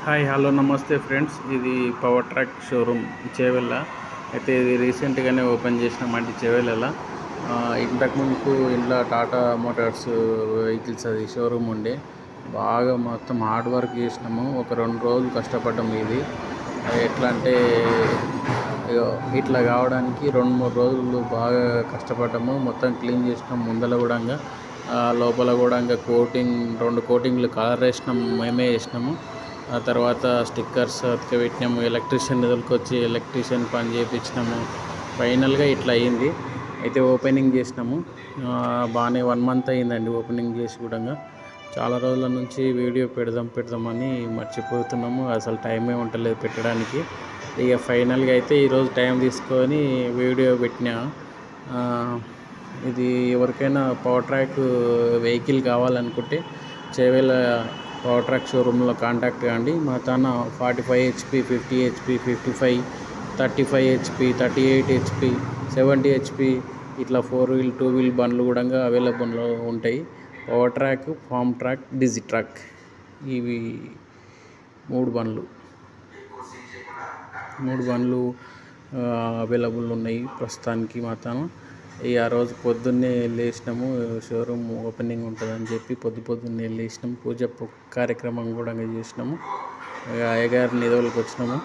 Hi hello నమస్తే friends. ఇది power track showroom Chevella. అయితే ఇది రీసెంట్గానే ఓపెన్ చేసినామంటే చేవెళ్ళ. ఇంతకుముందుకు ఇంట్లో టాటా మోటార్స్ వెహికల్స్ అది షోరూమ్ ఉండే. బాగా మొత్తం హార్డ్ వర్క్ చేసినాము. ఒక 2 రోజులు కష్టపడ్డాము. ఇది ఎట్లా అంటే ఇట్లా కావడానికి 2-3 రోజులు బాగా కష్టపడ్డాము. మొత్తం క్లీన్ చేసినాం. ముందల కూడా లోపల కూడా కోటింగ్ 2 కోటింగ్లు కలర్ వేసినాం, మేమే వేసినాము. ఆ తర్వాత స్టిక్కర్స్ అతికిపెట్టినాము. ఎలక్ట్రీషియన్ వచ్చి ఎలక్ట్రీషియన్ పని చేయించినాము. ఫైనల్గా ఇట్లా అయ్యింది. అయితే ఓపెనింగ్ చేసినాము. బాగానే 1 మంత్ అయ్యిందండి ఓపెనింగ్ చేసి కూడా. చాలా రోజుల నుంచి వీడియో పెడదామని మర్చిపోతున్నాము. అసలు టైమే ఉండలేదు పెట్టడానికి. ఇక ఫైనల్గా అయితే ఈరోజు టైం తీసుకొని వీడియో పెట్టినా. ఇది ఎవరికైనా పవర్ ట్రాక్ వెహికల్ కావాలనుకుంటే చేవెళ్ళ పవర్ ట్రాక్ షోరూంలో కాంటాక్ట్ కాండి. మా తన 45 HP, 50 HP, 55, 35 HP, 38 HP, 70 HP ఇట్లా 4 వీల్ 2 వీల్ బండ్లు కూడా అవైలబుల్లో ఉంటాయి. పవర్ ట్రాక్, ఫామ్ ట్రాక్, డిజి ట్రాక్ ఇవి 3 బండ్లు అవైలబుల్ ఉన్నాయి ప్రస్తుతానికి. మాత్రం ఆ రోజు పొద్దున్నే లేచినాము. షోరూమ్ ఓపెనింగ్ ఉంటుందని చెప్పి పొద్దున్నే లేచినాము. పూజ కార్యక్రమం కూడా చేసినాము. అయ్యగారి నిధులకు వచ్చినాము.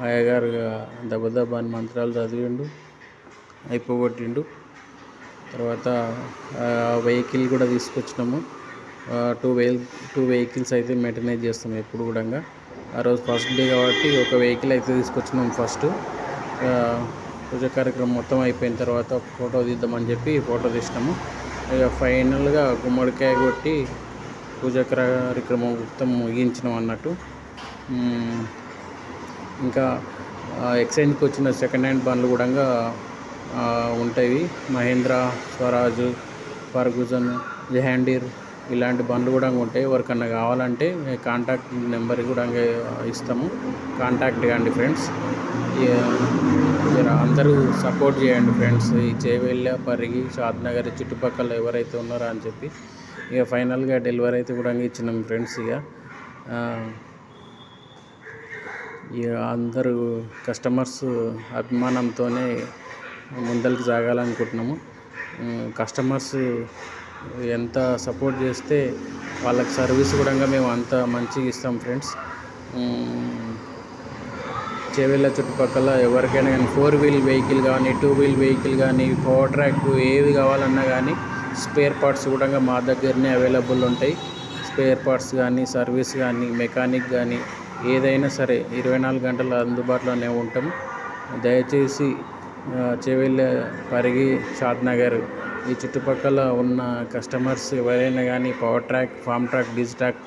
అయ్యగారు దబదబా అని మంత్రాలు చదివిండు, అయిపోగొట్టిండు. తర్వాత వెహికల్ కూడా తీసుకొచ్చినాము. 2 వెహికల్స్ అయితే మెయింటైన్ చేస్తాము ఎప్పుడు కూడా. ఆ రోజు ఫస్ట్ డే కాబట్టి ఒక వెహికల్ అయితే తీసుకొచ్చినాం ఫస్ట్. పూజ కార్యక్రమం మొత్తం అయిపోయిన తర్వాత ఫోటో తీద్దామని చెప్పి ఫోటో తీసినాము. ఇక ఫైనల్గా గుమ్మడికాయ కొట్టి పూజ కార్యక్రమం మొత్తం ముగించినాం అన్నట్టు. ఇంకా ఎక్స్చేంజ్కి వచ్చిన సెకండ్ హ్యాండ్ బండ్లు కూడా ఉంటాయి. మహేంద్ర, స్వరాజు, ఫర్గూసన్, జహాండీర్ ఇలాంటి బండ్లు కూడా ఉంటాయి. ఎవరికన్నా కావాలంటే కాంటాక్ట్ నెంబర్ కూడా ఇస్తాము. కాంటాక్ట్ కాండి ఫ్రెండ్స్. అందరూ సపోర్ట్ చేయండి ఫ్రెండ్స్. ఈ చేవెళ్ళ, పరిగి, షాద్నగర్ చుట్టుపక్కల ఎవరైతే ఉన్నారో అని చెప్పి ఇక ఫైనల్గా డెలివరీ అయితే కూడా ఇచ్చినాం ఫ్రెండ్స్. ఇక అందరూ కస్టమర్స్ అభిమానంతోనే ముందరికి సాగాలనుకుంటున్నాము. కస్టమర్స్ ఎంత సపోర్ట్ చేస్తే వాళ్ళకి సర్వీస్ కూడా మేము అంత మంచిగా ఇస్తాం ఫ్రెండ్స్. చేవెళ్ళ చుట్టుపక్కల ఎవరికైనా కానీ 4 వీల్ వెహికల్ కానీ, 2 వీల్ వెహికల్ కానీ, పవర్ ట్రాక్ ఏవి కావాలన్నా కానీ స్పేర్ పార్ట్స్ కూడా మా దగ్గరనే అవైలబుల్ ఉంటాయి. స్పేర్ పార్ట్స్ కానీ, సర్వీస్ కానీ, మెకానిక్ కానీ ఏదైనా సరే 24 గంటలు అందుబాటులోనే ఉంటాం. దయచేసి చేవెళ్ళ, పరిగి, షాద్నగర్ ఈ చుట్టుపక్కల ఉన్న కస్టమర్స్ ఎవరైనా కానీ పవర్ ట్రాక్, ఫామ్ ట్రాక్, డిజి ట్రాక్